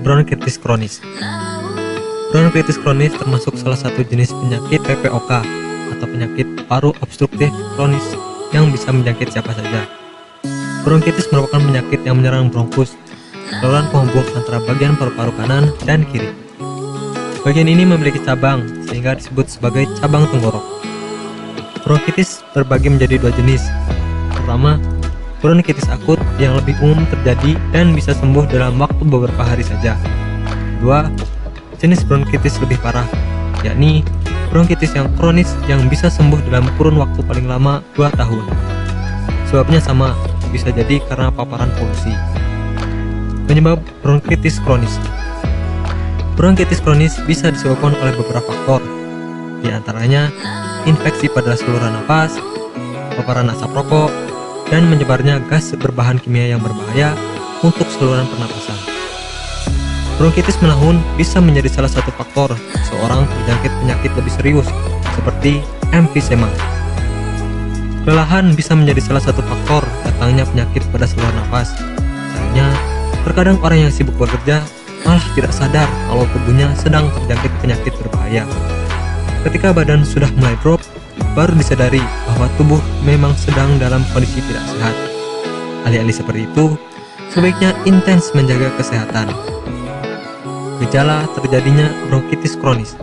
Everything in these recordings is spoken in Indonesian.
bronkitis kronis. Bronkitis kronis termasuk salah satu jenis penyakit PPOK atau penyakit paru obstruktif kronis yang bisa menjangkit siapa saja. Bronkitis merupakan penyakit yang menyerang bronkus, saluran penghubung antara bagian paru-paru kanan dan kiri. Bagian ini memiliki cabang sehingga disebut sebagai cabang tenggorok. Bronkitis terbagi menjadi dua jenis. Pertama, bronkitis akut yang lebih umum terjadi dan bisa sembuh dalam waktu beberapa hari saja. Kedua, jenis bronkitis lebih parah, yakni bronkitis yang kronis yang bisa sembuh dalam kurun waktu paling lama 2 tahun. Sebabnya sama, bisa jadi karena paparan polusi. Penyebab bronkitis kronis. Bronkitis kronis bisa disebabkan oleh beberapa faktor, di antaranya infeksi pada saluran napas, paparan asap rokok, dan menyebarnya gas berbahan kimia yang berbahaya untuk saluran pernapasan. Bronkitis menahun bisa menjadi salah satu faktor seorang terjangkit penyakit lebih serius, seperti emfisema. Kelelahan bisa menjadi salah satu faktor datangnya penyakit pada saluran nafas. Misalnya, terkadang orang yang sibuk bekerja malah tidak sadar kalau tubuhnya sedang terjangkit penyakit berbahaya. Ketika badan sudah mulai drop, baru disadari bahwa tubuh memang sedang dalam kondisi tidak sehat. Alih-alih seperti itu, sebaiknya intens menjaga kesehatan. Gejala terjadinya bronkitis kronis.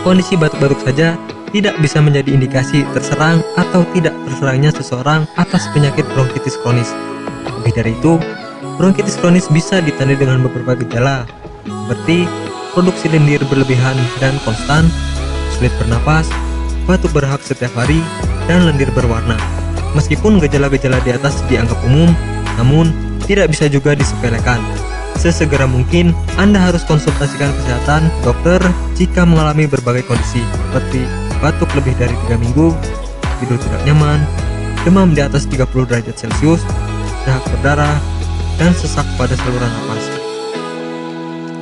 Kondisi batuk-batuk saja tidak bisa menjadi indikasi terserang atau tidak terserangnya seseorang atas penyakit bronkitis kronis. Lebih dari itu, bronkitis kronis bisa ditandai dengan beberapa gejala, seperti produksi lendir berlebihan dan konstan, sulit bernapas, batuk berhak setiap hari, dan lendir berwarna. Meskipun gejala-gejala di atas dianggap umum, namun tidak bisa juga disepelekan. Sesegera mungkin, Anda harus konsultasikan kesehatan dokter jika mengalami berbagai kondisi, seperti batuk lebih dari 3 minggu, tidur tidak nyaman, demam di atas 30 derajat Celcius, dahak berdarah, dan sesak pada saluran napas.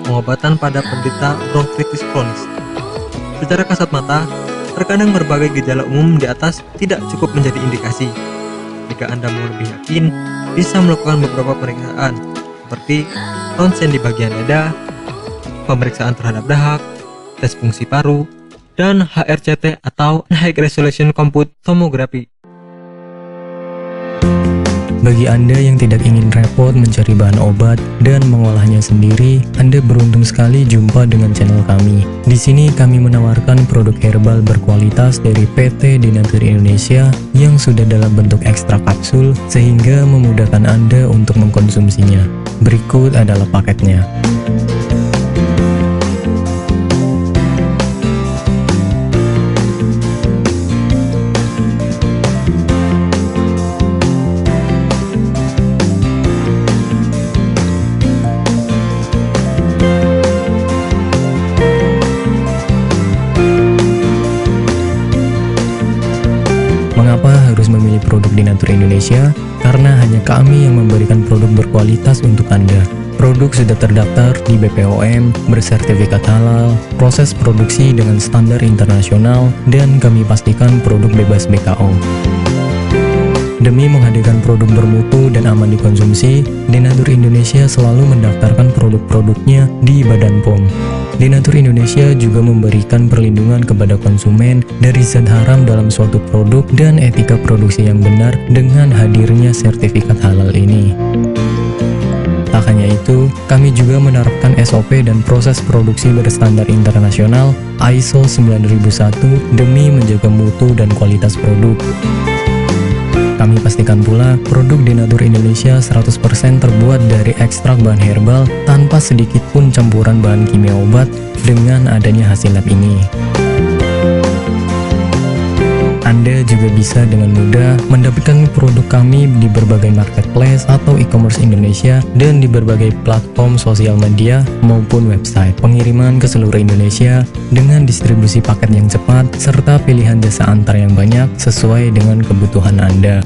Pengobatan pada penderita bronkitis kronis. Secara kasat mata, terkadang berbagai gejala umum di atas tidak cukup menjadi indikasi. Jika Anda mau lebih yakin, bisa melakukan beberapa pemeriksaan, seperti ronsen di bagian dada, pemeriksaan terhadap dahak, tes fungsi paru, dan HRCT atau High Resolution Compute Tomography. Bagi Anda yang tidak ingin repot mencari bahan obat dan mengolahnya sendiri, Anda beruntung sekali jumpa dengan channel kami. Di sini kami menawarkan produk herbal berkualitas dari PT Denatur Indonesia yang sudah dalam bentuk ekstrak kapsul sehingga memudahkan Anda untuk mengkonsumsinya. Berikut adalah paketnya. Mengapa harus memilih produk Denatur Indonesia? Karena hanya kami yang memberikan produk berkualitas untuk Anda. Produk sudah terdaftar di BPOM, bersertifikat halal, proses produksi dengan standar internasional, dan kami pastikan produk bebas BKO. Demi menghadirkan produk bermutu dan aman dikonsumsi, Denatur Indonesia selalu mendaftarkan produk-produknya di Badan POM. Denatur Indonesia juga memberikan perlindungan kepada konsumen dari zat haram dalam suatu produk dan etika produksi yang benar dengan hadirnya sertifikat halal ini. Tak hanya itu, kami juga menerapkan SOP dan proses produksi berstandar internasional ISO 9001 demi menjaga mutu dan kualitas produk. Kami pastikan pula produk Denatur Indonesia 100% terbuat dari ekstrak bahan herbal tanpa sedikit pun campuran bahan kimia obat dengan adanya hasil lab ini. Anda juga bisa dengan mudah mendapatkan produk kami di berbagai marketplace atau e-commerce Indonesia dan di berbagai platform sosial media maupun website. Pengiriman ke seluruh Indonesia dengan distribusi paket yang cepat serta pilihan jasa antar yang banyak sesuai dengan kebutuhan Anda.